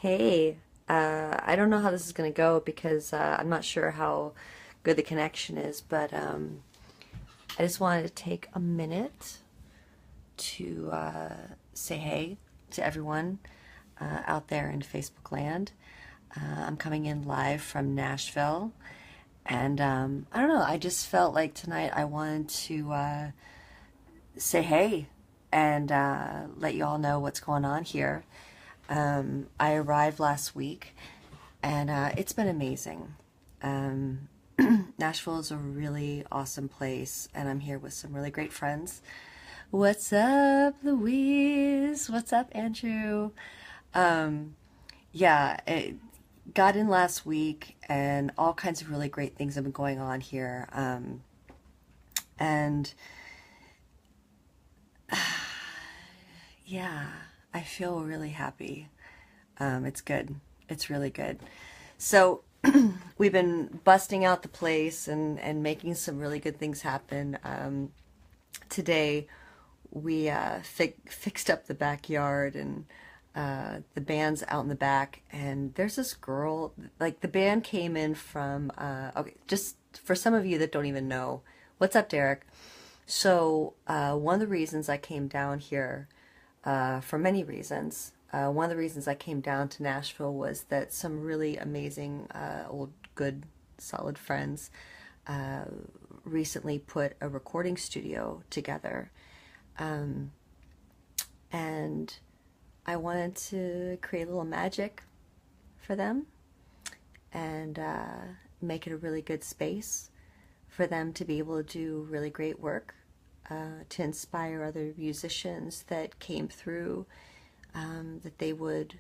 Hey, I don't know how this is going to go because I'm not sure how good the connection is, but I just wanted to take a minute to say hey to everyone out there in Facebook land. I'm coming in live from Nashville, and I don't know, I just felt like tonight I wanted to say hey and let you all know what's going on here. I arrived last week, and it's been amazing. Um, Nashville is a really awesome place, and I'm here with some really great friends. What's up, Louise? What's up, Andrew? Um, yeah, it got in last week, and all kinds of really great things have been going on here. And yeah, I feel really happy. It's good. It's really good. So we've been busting out the place and making some really good things happen. Today we fixed up the backyard, and the band's out in the back, and there's this girl, like the band came in from, okay, just for some of you that don't even know, what's up, Derek? So one of the reasons I came down here, for many reasons, one of the reasons I came down to Nashville was that some really amazing, old, good, solid friends uh, recently put a recording studio together. Um, and I wanted to create a little magic for them and make it a really good space for them to be able to do really great work, to inspire other musicians that came through, that they would,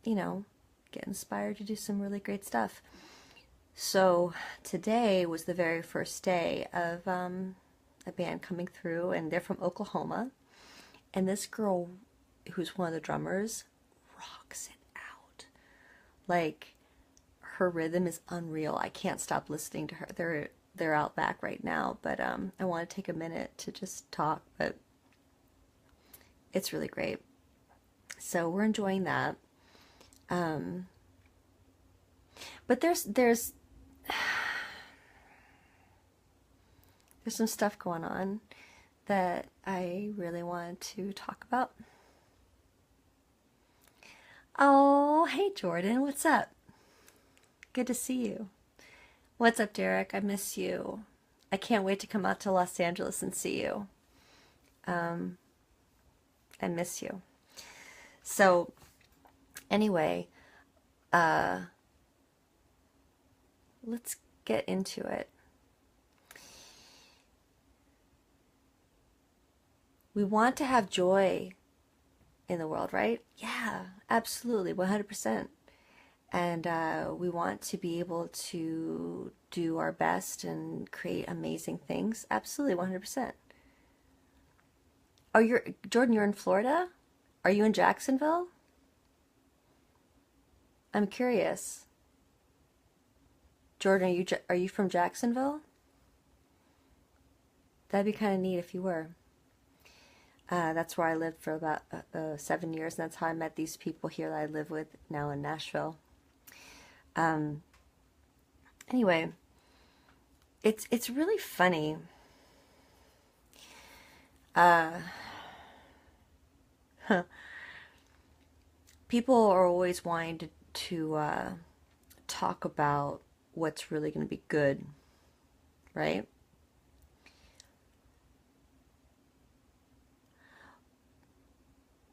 you know, get inspired to do some really great stuff. So today was the very first day of a band coming through, and they're from Oklahoma. And this girl, who's one of the drummers, rocks it out. Like, her rhythm is unreal. I can't stop listening to her. They're out back right now, but I want to take a minute to just talk. But it's really great. So we're enjoying that. Um, but there's some stuff going on that I really wanted to talk about. Oh, hey Jordan, what's up? Good to see you. What's up, Derek? I miss you. I can't wait to come out to Los Angeles and see you. Um, I miss you. So, anyway, uh, let's get into it. We want to have joy in the world, right? Yeah, absolutely, 100%. And we want to be able to do our best and create amazing things. Absolutely, 100%. Oh, Jordan, you're in Florida? Are you in Jacksonville? I'm curious. Jordan, are you from Jacksonville? That'd be kind of neat if you were. That's where I lived for about 7 years, and that's how I met these people here that I live with now in Nashville. Um, anyway, it's really funny. Uh, People are always wanting to talk about what's really going to be good, right?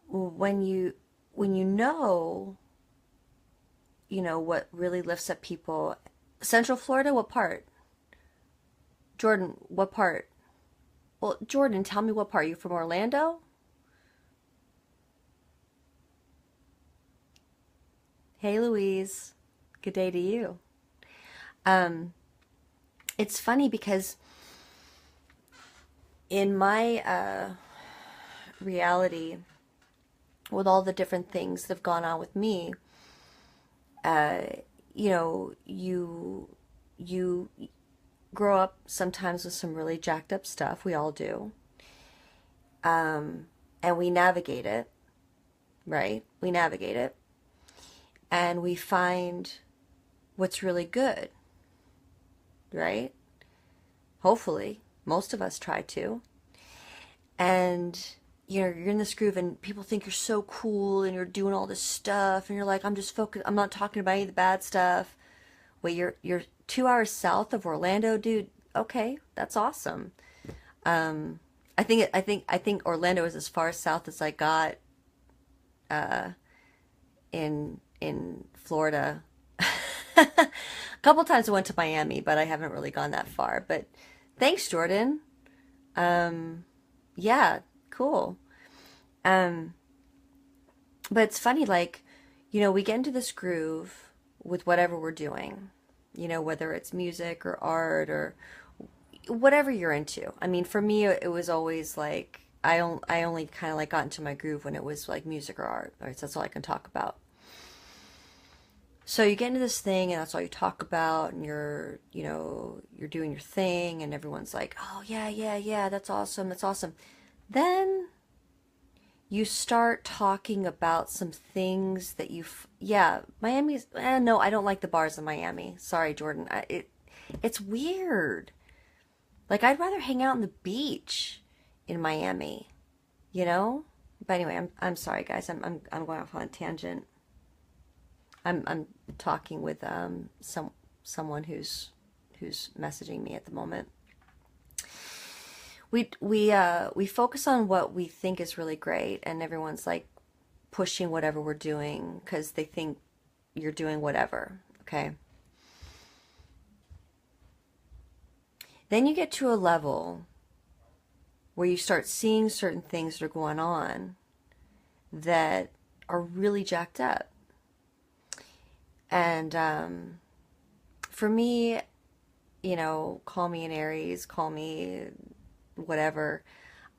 When you know what really lifts up people. Central Florida, what part? Jordan, what part? Well, Jordan, tell me what part. You from Orlando? Hey, Louise. Good day to you. Um, it's funny because in my reality, with all the different things that have gone on with me, uh, you know, you grow up sometimes with some really jacked up stuff. We all do. And we navigate it, right? We navigate it and we find what's really good, right? Hopefully, most of us try to. And you're in this groove and people think you're so cool and you're doing all this stuff and you're like, I'm just focused, I'm not talking about any of the bad stuff. Wait, you're 2 hours south of Orlando, dude. Okay, that's awesome. I think Orlando is as far south as I got in Florida. A couple times I went to Miami, but I haven't really gone that far. But thanks, Jordan. Yeah, cool. Um, but it's funny, like, we get into this groove with whatever we're doing, whether it's music or art or whatever you're into. I mean, for me, it was always like, I only kind of like got into my groove when it was like music or art. Right? So that's all I can talk about. So you get into this thing and that's all you talk about and you're doing your thing and everyone's like, oh yeah, yeah, yeah, that's awesome, that's awesome. Then you start talking about some things that yeah, Miami's, no, I don't like the bars in Miami. Sorry, Jordan. It's weird. Like, I'd rather hang out on the beach in Miami, you know? But anyway, I'm sorry, guys. I'm going off on a tangent. I'm talking with someone who's messaging me at the moment. We focus on what we think is really great, and everyone's like pushing whatever we're doing because they think you're doing whatever. Okay. Then you get to a level where you start seeing certain things that are going on that are really jacked up. And for me, call me an Aries, call me whatever.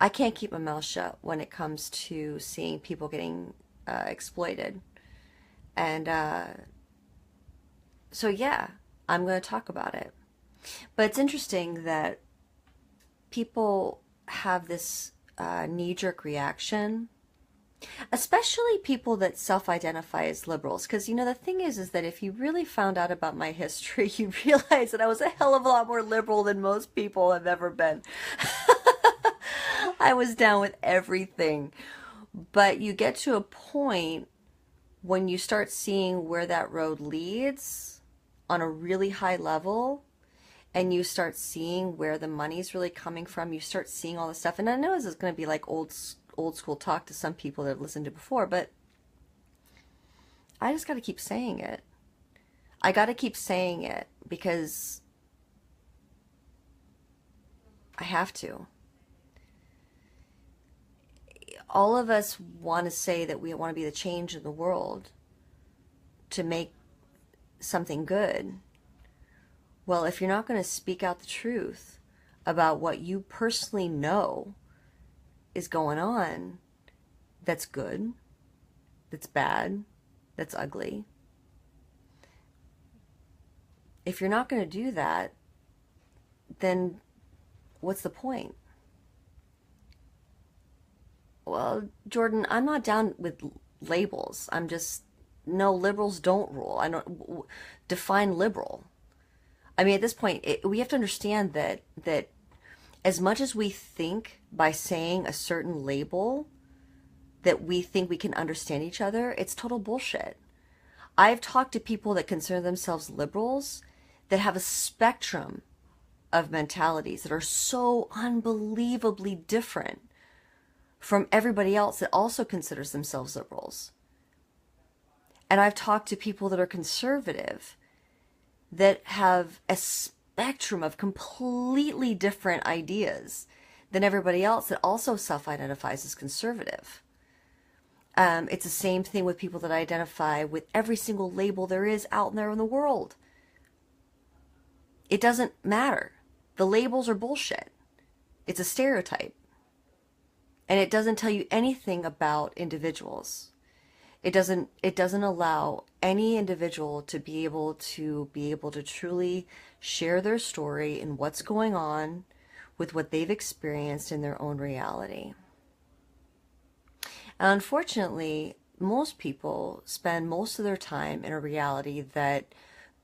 I can't keep my mouth shut when it comes to seeing people getting exploited. And so, yeah, I'm going to talk about it. But it's interesting that people have this knee-jerk reaction, especially people that self-identify as liberals. Because, the thing is that if you really found out about my history, you realize that I was a hell of a lot more liberal than most people have ever been. I was down with everything. But you get to a point when you start seeing where that road leads on a really high level, and you start seeing where the money's really coming from, you start seeing all this stuff. And I know this is going to be like old school talk to some people that have listened to before, but I just got to keep saying it. I got to keep saying it because I have to. All of us want to say that we want to be the change in the world to make something good. Well, if you're not going to speak out the truth about what you personally know is going on, that's good, that's bad, that's ugly. If you're not going to do that, then what's the point? Well, Jordan, I'm not down with labels. No, liberals don't rule. I don't define liberal. I mean, at this point, we have to understand that as much as we think by saying a certain label that we think we can understand each other, it's total bullshit. I've talked to people that consider themselves liberals that have a spectrum of mentalities that are so unbelievably different from everybody else that also considers themselves liberals. And I've talked to people that are conservative that have a spectrum of completely different ideas than everybody else that also self-identifies as conservative. It's the same thing with people that identify with every single label there is out there in the world. It doesn't matter. The labels are bullshit. It's a stereotype. And it doesn't tell you anything about individuals. It doesn't allow any individual to be able to truly share their story and what's going on with what they've experienced in their own reality. And unfortunately, most people spend most of their time in a reality that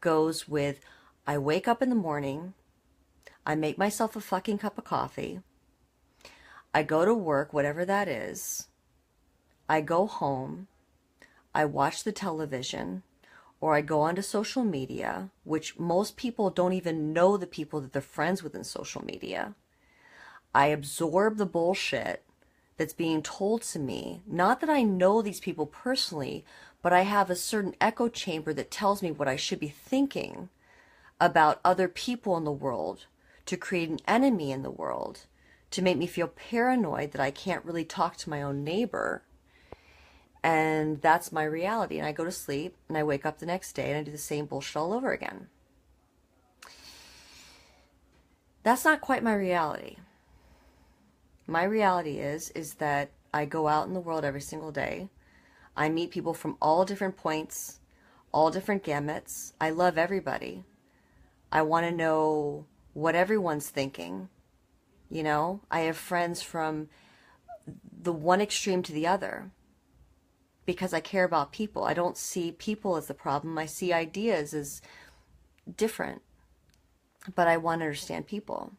goes with, I wake up in the morning, I make myself a fucking cup of coffee, I go to work, whatever that is, I go home, I watch the television, or I go onto social media, which most people don't even know the people that they're friends with in social media. I absorb the bullshit that's being told to me. Not that I know these people personally, but I have a certain echo chamber that tells me what I should be thinking about other people in the world, to create an enemy in the world, to make me feel paranoid that I can't really talk to my own neighbor. And that's my reality. And I go to sleep and I wake up the next day and I do the same bullshit all over again. That's not quite my reality. My reality is that I go out in the world every single day. I meet people from all different points, all different gamuts. I love everybody. I want to know what everyone's thinking. You know, I have friends from the one extreme to the other because I care about people. I don't see people as the problem. I see ideas as different, but I want to understand people.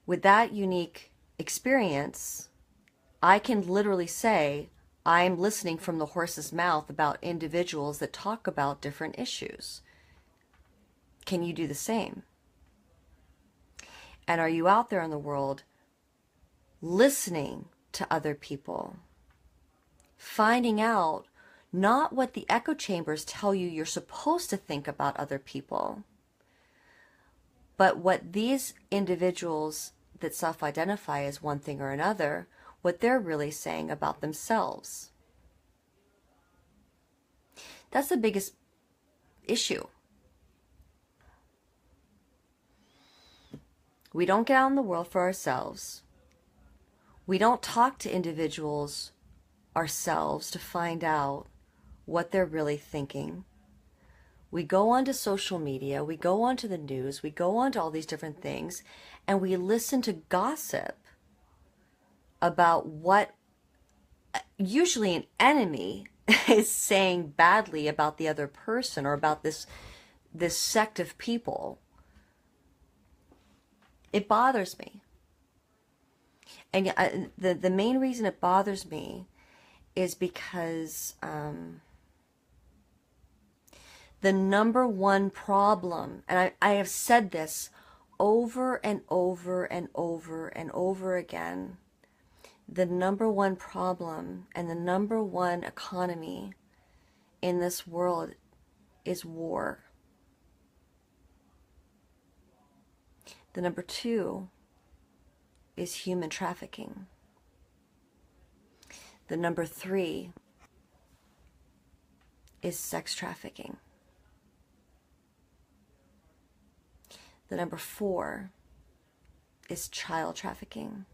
With that unique experience, I can literally say, I'm listening from the horse's mouth about individuals that talk about different issues. Can you do the same? And are you out there in the world listening to other people? Finding out not what the echo chambers tell you you're supposed to think about other people, but what these individuals that self-identify as one thing or another, what they're really saying about themselves. That's the biggest issue. We don't get out in the world for ourselves. We don't talk to individuals ourselves to find out what they're really thinking. We go onto social media, we go onto the news, we go onto all these different things, and we listen to gossip about what usually an enemy is saying badly about the other person or about this sect of people. It bothers me. And the main reason it bothers me is because the number one problem, and I have said this over and over and over and over again, the number one problem and the number one economy in this world is war. The number two is human trafficking. The number three is sex trafficking. The number four is child trafficking.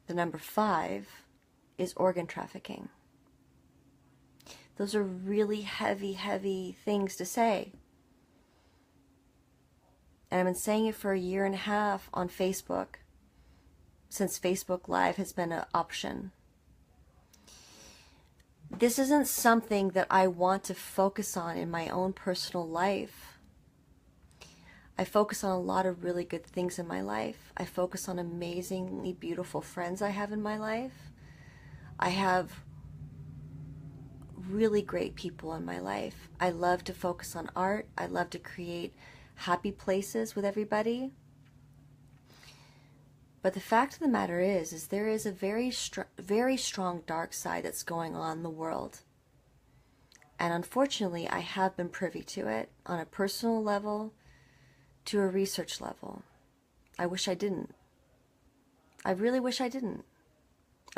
The number five is organ trafficking. Those are really heavy, heavy things to say. And I've been saying it for 1.5 years on Facebook, since Facebook Live has been an option. This isn't something that I want to focus on in my own personal life. I focus on a lot of really good things in my life. I focus on amazingly beautiful friends I have in my life. I have really great people in my life. I love to focus on art. I love to create happy places with everybody. But the fact of the matter is there is a very strong dark side that's going on in the world. And unfortunately, I have been privy to it on a personal level, to a research level. I wish I didn't. I really wish I didn't.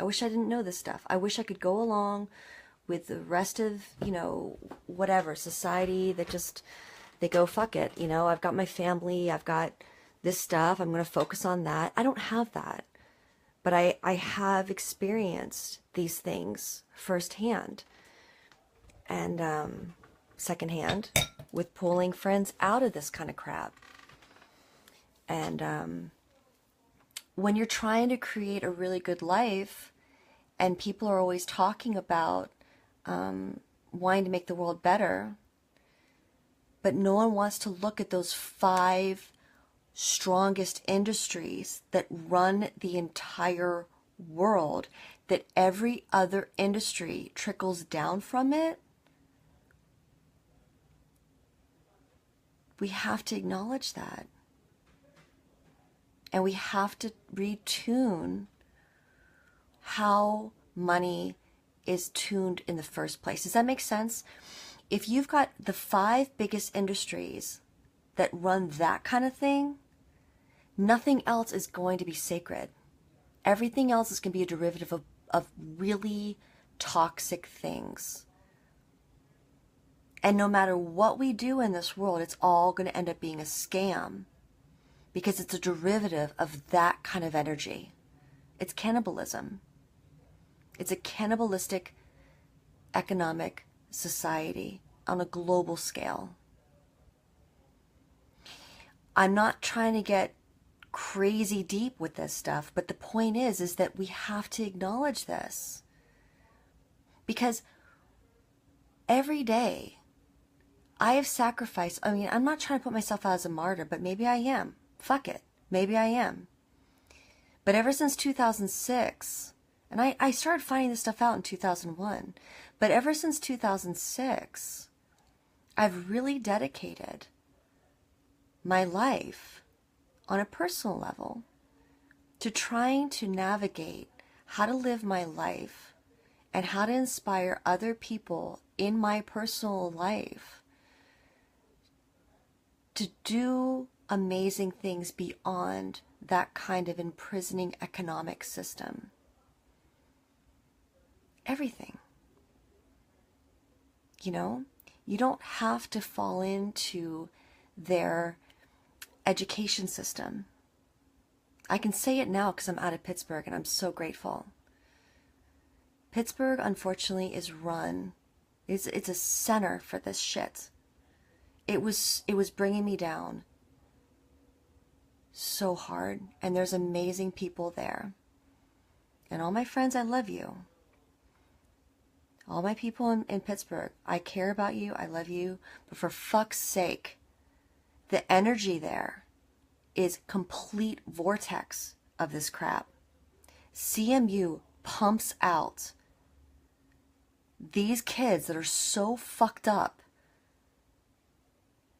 I wish I didn't know this stuff. I wish I could go along with the rest of, whatever, society that just, they go, fuck it. I've got my family, I've got this stuff, I'm going to focus on that. I don't have that. But I have experienced these things firsthand. And secondhand with pulling friends out of this kind of crap. And when you're trying to create a really good life and people are always talking about wanting to make the world better, but no one wants to look at those 5 strongest industries that run the entire world, that every other industry trickles down from it, we have to acknowledge that. And we have to retune how money is tuned in the first place. Does that make sense? If you've got the 5 biggest industries that run that kind of thing, nothing else is going to be sacred. Everything else is going to be a derivative of really toxic things. And no matter what we do in this world, it's all going to end up being a scam because it's a derivative of that kind of energy. It's cannibalism. It's a cannibalistic economic society on a global scale. I'm not trying to get crazy deep with this stuff, but the point is that we have to acknowledge this. Because every day I have sacrificed, I'm not trying to put myself out as a martyr, but maybe I am. Fuck it. Maybe I am. But ever since 2006, and I started finding this stuff out in 2001, but ever since 2006, I've really dedicated my life on a personal level to trying to navigate how to live my life and how to inspire other people in my personal life to do amazing things beyond that kind of imprisoning economic system. Everything. You know, you don't have to fall into their education system. I can say it now because I'm out of Pittsburgh and I'm so grateful. Pittsburgh, unfortunately, is run. It's a center for this shit. It was bringing me down so hard, and there's amazing people there. And all my friends, I love you. All my people in Pittsburgh, I care about you, I love you, but for fuck's sake, the energy there is complete vortex of this crap. CMU pumps out these kids that are so fucked up,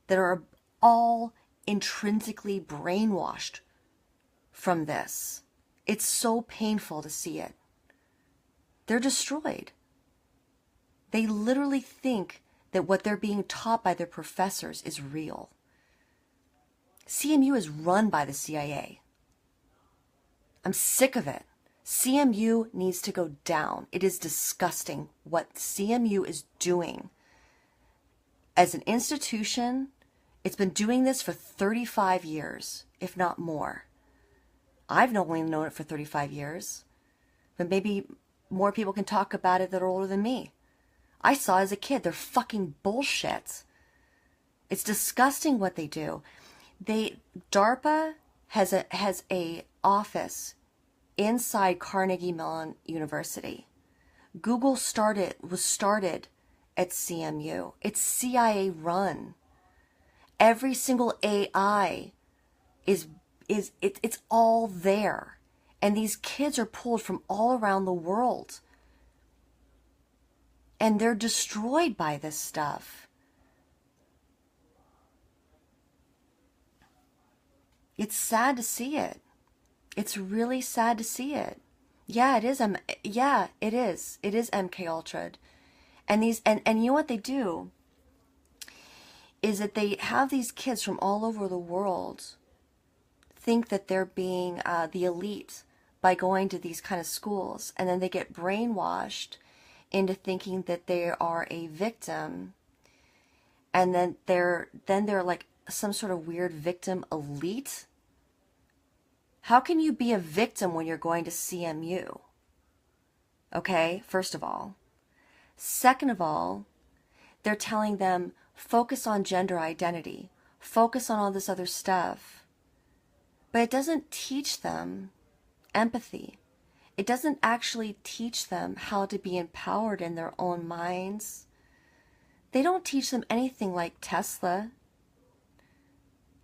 that are all intrinsically brainwashed from this. It's so painful to see it. They're destroyed. They literally think that what they're being taught by their professors is real. CMU is run by the CIA. I'm sick of it. CMU needs to go down. It is disgusting what CMU is doing. As an institution, it's been doing this for 35 years, if not more. I've only known it for 35 years, but maybe more people can talk about it that are older than me. I saw as a kid, they're fucking bullshit. It's disgusting what they do. DARPA has a office inside Carnegie Mellon University. Google was started at CMU. It's CIA run. Every single AI it's all there. And these kids are pulled from all around the world. And they're destroyed by this stuff. It's sad to see it. It's really sad to see it. Yeah, it is. Yeah, it is. It is MK Ultra. And you know what they do is that they have these kids from all over the world think that they're being the elite by going to these kind of schools, and then they get brainwashed into thinking that they are a victim, and then they're like some sort of weird victim elite. How can you be a victim when you're going to CMU? Okay, first of all. Second of all, they're telling them, focus on gender identity, focus on all this other stuff. But it doesn't teach them empathy. It doesn't actually teach them how to be empowered in their own minds. They don't teach them anything like Tesla.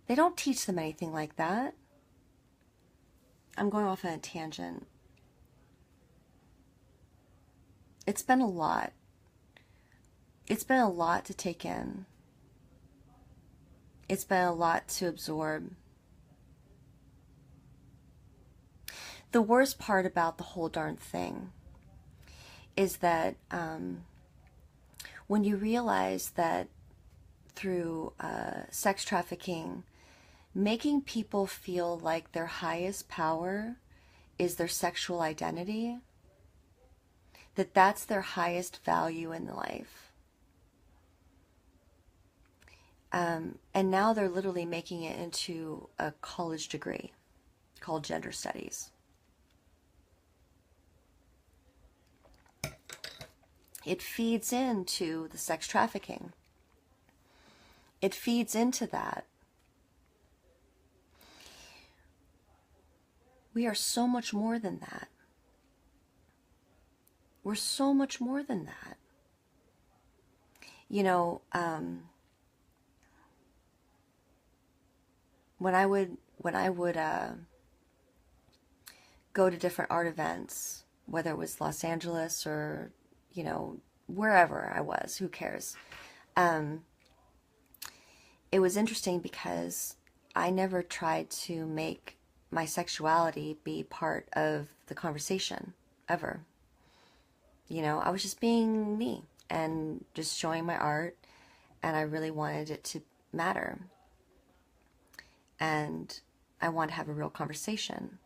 They don't teach them anything like that. I'm going off on a tangent. It's been a lot. It's been a lot to take in. It's been a lot to absorb. The worst part about the whole darn thing is that when you realize that through sex trafficking, making people feel like their highest power is their sexual identity, that's their highest value in life. And now they're literally making it into a college degree called gender studies. It feeds into the sex trafficking. It feeds into that. We are so much more than that. We're so much more than that. You know, when I would go to different art events, whether it was Los Angeles or, you know, wherever I was, who cares? It was interesting because I never tried to make my sexuality be part of the conversation, ever. You know, I was just being me and just showing my art, and I really wanted it to matter. And I wanted to have a real conversation.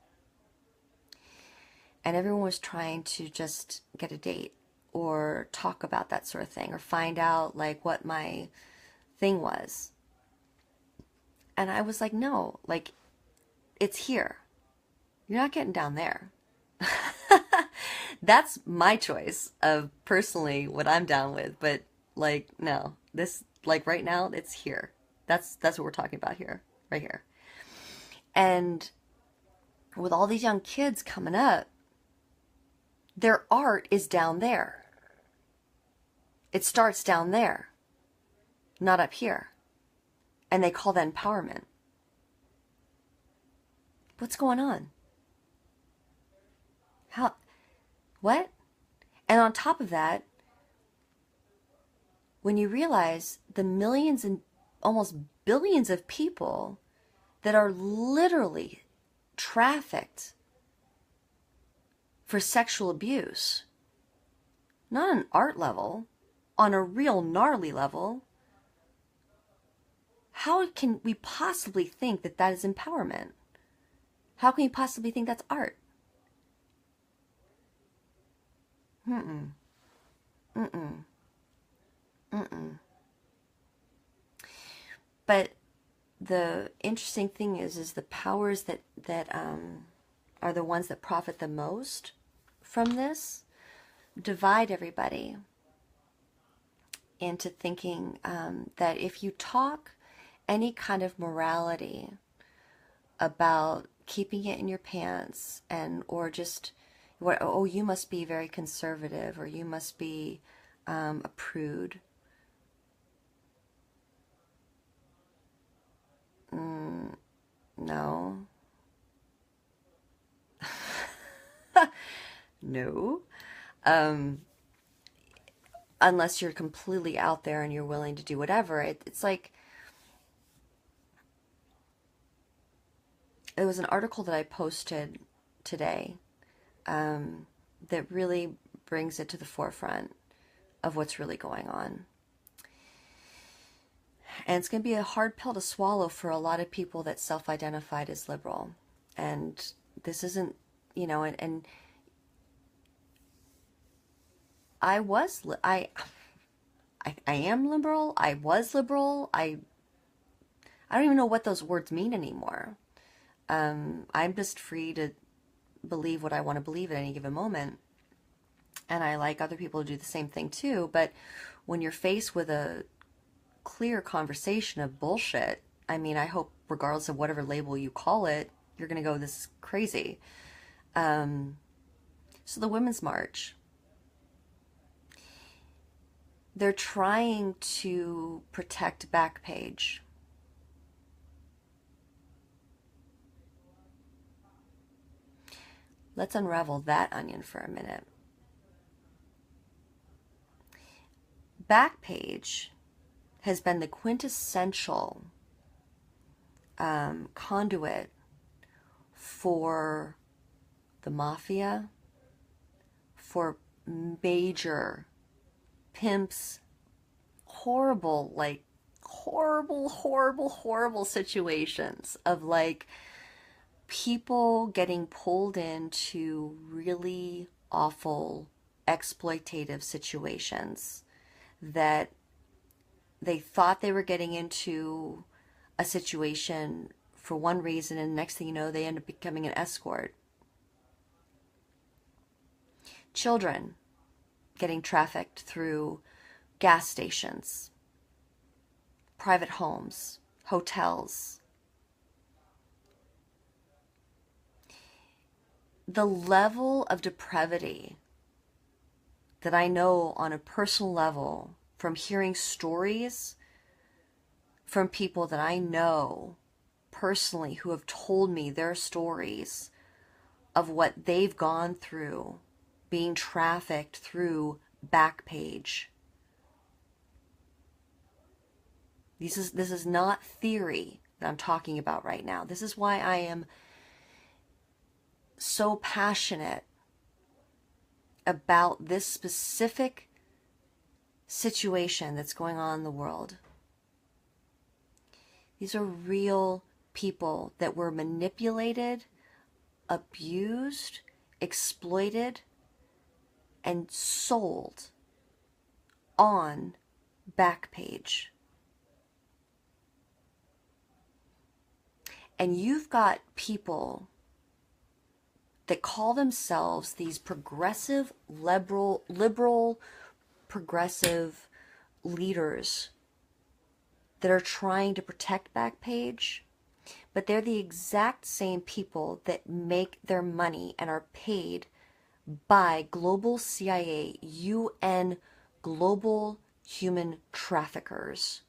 And everyone was trying to just get a date or talk about that sort of thing or find out like what my thing was. And I was like, no, like, it's here. You're not getting down there. That's my choice of personally what I'm down with. But like, no, this, like right now, it's here. That's what we're talking about here, right here. And with all these young kids coming up, their art is down there. It starts down there, not up here. And they call that empowerment. What's going on? How? What? And on top of that, when you realize the millions and almost billions of people that are literally trafficked for sexual abuse, not on an art level, on a real gnarly level, how can we possibly think that that is empowerment? How can you possibly think that's art? Mm-mm. Mm-mm. Mm-mm. But the interesting thing is the powers that are the ones that profit the most from this divide everybody into thinking that if you talk any kind of morality about keeping it in your pants and or just what, oh, you must be very conservative or you must be a prude. No. No. Unless you're completely out there and you're willing to do whatever. It's like, it was an article that I posted today that really brings it to the forefront of what's really going on. And it's going to be a hard pill to swallow for a lot of people that self-identified as liberal. And this isn't, you know, and I am liberal. I was liberal. I don't even know what those words mean anymore. I'm just free to believe what I want to believe at any given moment. And I like other people to do the same thing too. But when you're faced with a clear conversation of bullshit, I mean, I hope regardless of whatever label you call it, you're going to go, this is crazy. So the Women's March, they're trying to protect Backpage. Let's unravel that onion for a minute. Backpage has been the quintessential conduit for the Mafia, for major pimps, horrible situations of like people getting pulled into really awful exploitative situations that they thought they were getting into a situation for one reason, and next thing you know, they end up becoming an escort. Children getting trafficked through gas stations, private homes, hotels. The level of depravity that I know on a personal level from hearing stories from people that I know personally who have told me their stories of what they've gone through being trafficked through Backpage. This is not theory that I'm talking about right now. This is why I am so passionate about this specific situation that's going on in the world. These are real people that were manipulated, abused, exploited, and sold on Backpage. And you've got people that call themselves these progressive, liberal, progressive leaders that are trying to protect Backpage, but they're the exact same people that make their money and are paid by global CIA, UN, global human traffickers.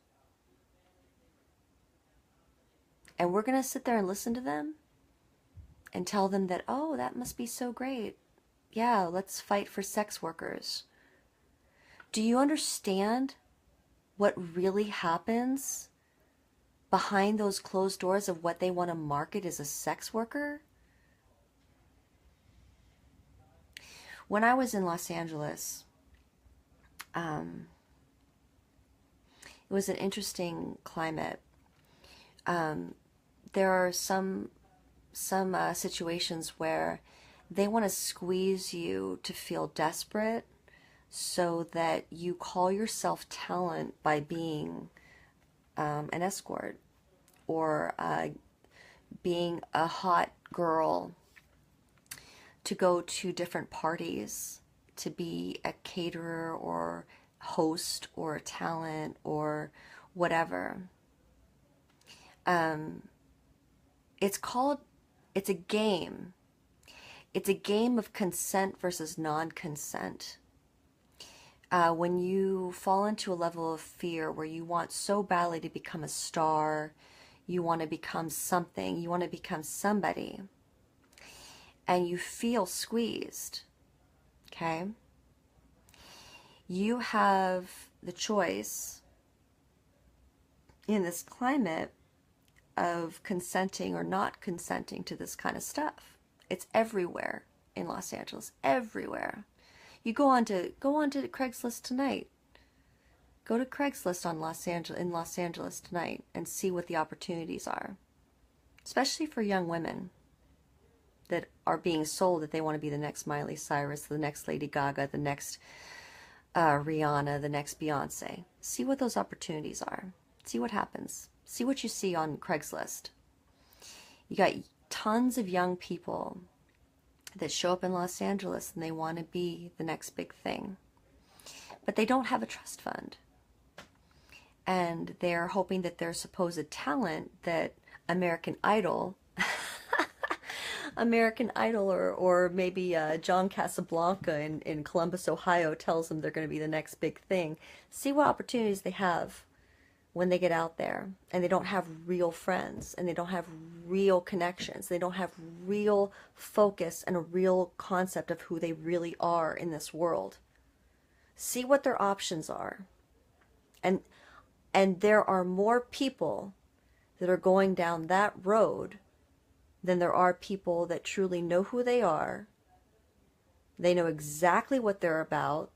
And we're going to sit there and listen to them and tell them that, oh, that must be so great. Yeah, let's fight for sex workers. Do you understand what really happens behind those closed doors of what they want to market as a sex worker? When I was in Los Angeles, it was an interesting climate. There are some situations where they want to squeeze you to feel desperate so that you call yourself talent by being an escort or being a hot girl to go to different parties, to be a caterer or host or a talent or whatever. It's a game. It's a game of consent versus non-consent. When you fall into a level of fear where you want so badly to become a star, you want to become something, you want to become somebody, and you feel squeezed, okay? You have the choice in this climate of consenting or not consenting to this kind of stuff. It's everywhere in Los Angeles, everywhere. You go on to Craigslist tonight. Go to Craigslist in Los Angeles tonight and see what the opportunities are, especially for young women that are being sold that they want to be the next Miley Cyrus, the next Lady Gaga, the next Rihanna, the next Beyonce. See what those opportunities are. See what happens. See what you see on Craigslist. You got tons of young people that show up in Los Angeles and they want to be the next big thing. But they don't have a trust fund. And they're hoping that their supposed talent, that American Idol, American Idol, or maybe John Casablanca in Columbus, Ohio tells them they're going to be the next big thing. See what opportunities they have when they get out there and they don't have real friends and they don't have real connections. They don't have real focus and a real concept of who they really are in this world. See what their options are. And there are more people that are going down that road than there are people that truly know who they are. They know exactly what they're about.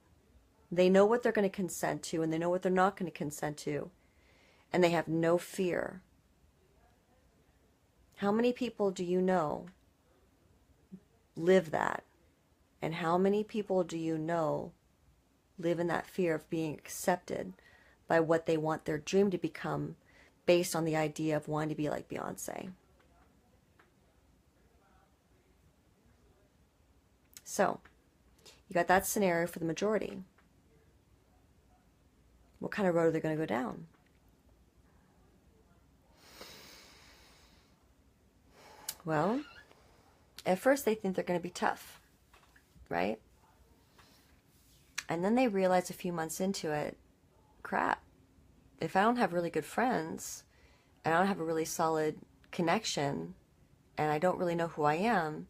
They know what they're going to consent to, and they know what they're not going to consent to. And they have no fear. How many people do you know live that? And how many people do you know live in that fear of being accepted by what they want their dream to become, based on the idea of wanting to be like Beyonce? So, you got that scenario for the majority. What kind of road are they going to go down? Well, at first they think they're going to be tough, right? And then they realize a few months into it, crap, if I don't have really good friends, and I don't have a really solid connection, and I don't really know who I am,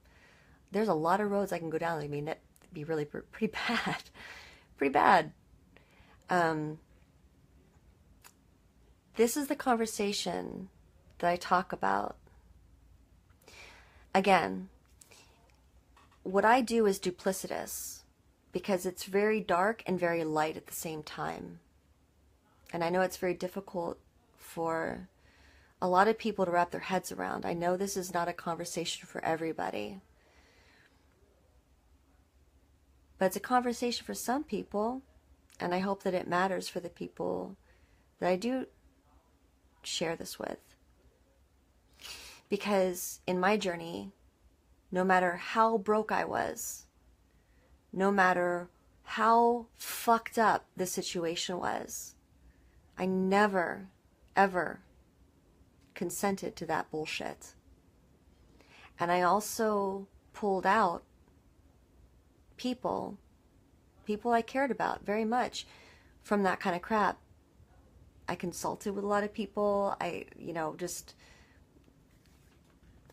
there's a lot of roads I can go down that may be really pretty bad. Pretty bad. This is the conversation that I talk about. Again, what I do is duplicitous because it's very dark and very light at the same time. And I know it's very difficult for a lot of people to wrap their heads around. I know this is not a conversation for everybody. But it's a conversation for some people, and I hope that it matters for the people that I do share this with. Because in my journey, no matter how broke I was, no matter how fucked up the situation was, I never, ever consented to that bullshit. And I also pulled out people I cared about very much from that kind of crap. I consulted with a lot of people. Just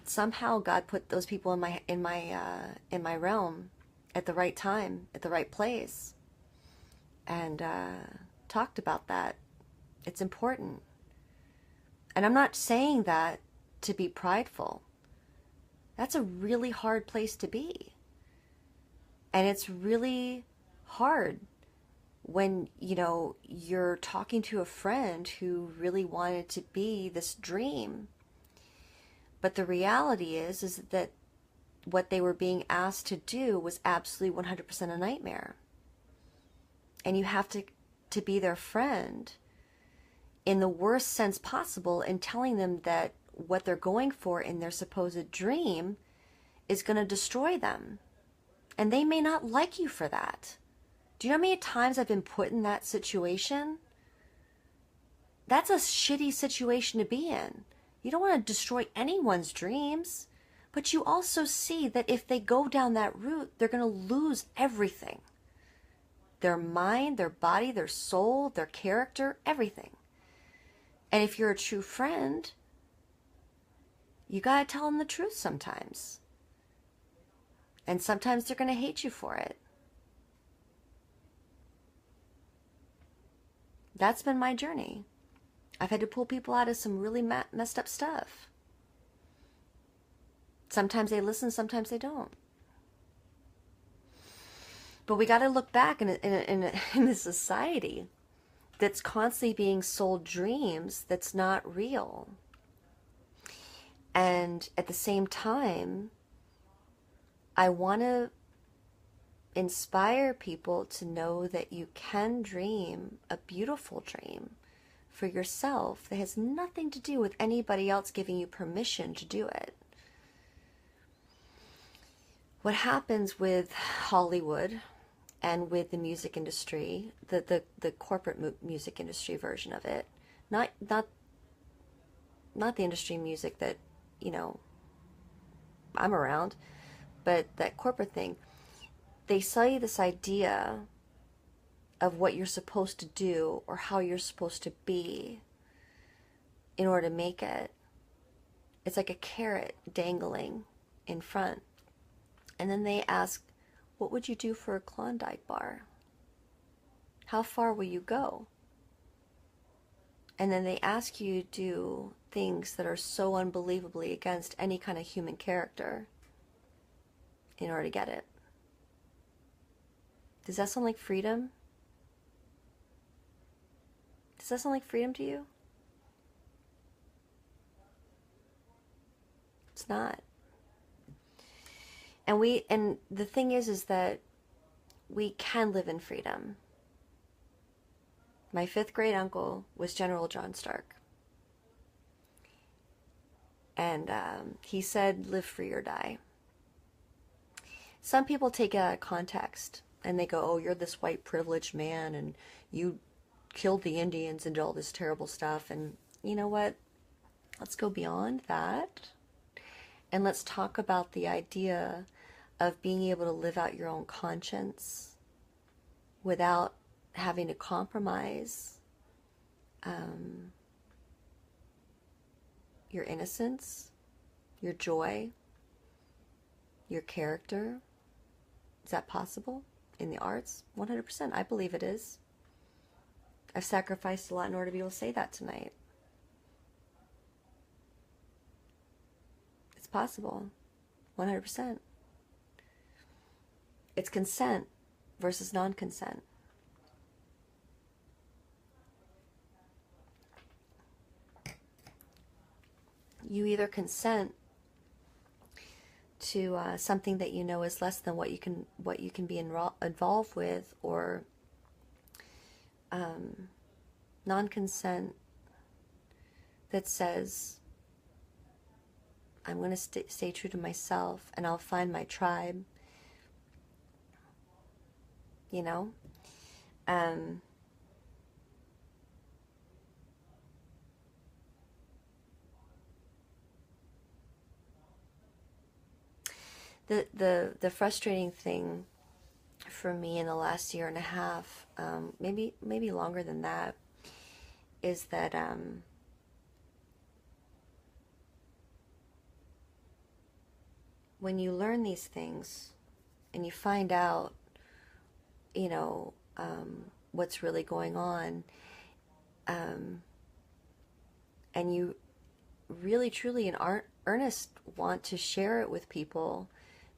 somehow God put those people in my realm at the right time, at the right place, and talked about that. It's important. And I'm not saying that to be prideful. That's a really hard place to be. And it's really hard when, you're talking to a friend who really wanted to be this dream. But the reality is that what they were being asked to do was absolutely 100% a nightmare. And you have to be their friend in the worst sense possible, and telling them that what they're going for in their supposed dream is going to destroy them. And they may not like you for that. Do you know how many times I've been put in that situation? That's a shitty situation to be in. You don't want to destroy anyone's dreams, but you also see that if they go down that route, they're going to lose everything. Their mind, their body, their soul, their character, everything. And if you're a true friend, you got to tell them the truth sometimes. And sometimes they're going to hate you for it. That's been my journey. I've had to pull people out of some really messed up stuff. Sometimes they listen, sometimes they don't. But we got to look back in a society that's constantly being sold dreams that's not real. And at the same time, I want to inspire people to know that you can dream a beautiful dream for yourself that has nothing to do with anybody else giving you permission to do it. What happens with Hollywood and with the music industry, the corporate music industry version of it, not the industry music that, I'm around, but that corporate thing, they sell you this idea of what you're supposed to do or how you're supposed to be in order to make it. It's like a carrot dangling in front. And then they ask, what would you do for a Klondike bar? How far will you go? And then they ask you to do things that are so unbelievably against any kind of human character in order to get it. Does that sound like freedom? Does that sound like freedom to you? It's not. And the thing is that we can live in freedom. My 5th grade uncle was General John Stark. And he said, live free or die. Some people take it out of context and they go, oh, you're this white privileged man and you killed the Indians and did all this terrible stuff. And you know what? Let's go beyond that. And let's talk about the idea of being able to live out your own conscience without having to compromise your innocence, your joy, your character. Is that possible in the arts? 100%. I believe it is. I've sacrificed a lot in order to be able to say that tonight. It's possible. 100%. It's consent versus non-consent. You either consent to something that you know is less than what you can be involved with, or non-consent that says, I'm going to stay true to myself and I'll find my tribe, you know? The frustrating thing for me in the last year and a half, maybe longer than that, is that when you learn these things and you find out, you know, what's really going on, and you really truly in earnest want to share it with people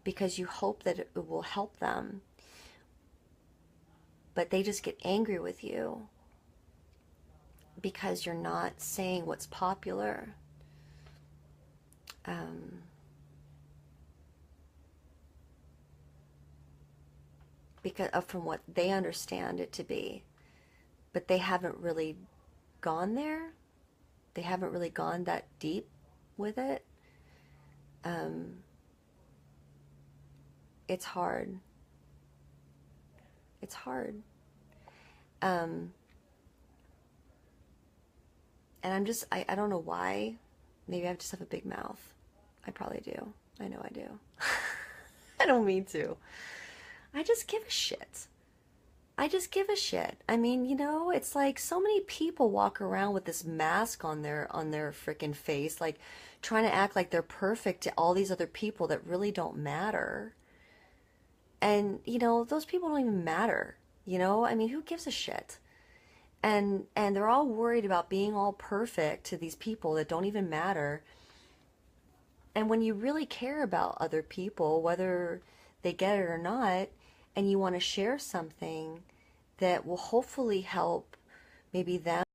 because you hope that it will help them, but they just get angry with you because you're not saying what's popular. Because from what they understand it to be, but they haven't really gone there. They haven't really gone that deep with it. It's hard. It's hard. And I don't know why. Maybe I just have a big mouth. I probably do. I know I do. I don't mean to. I just give a shit. I just give a shit. I mean, you know, it's like so many people walk around with this mask on their freaking face, like trying to act like they're perfect to all these other people that really don't matter. And, you know, those people don't even matter, you know? I mean, who gives a shit? And they're all worried about being all perfect to these people that don't even matter. And when you really care about other people, whether they get it or not, and you want to share something that will hopefully help maybe them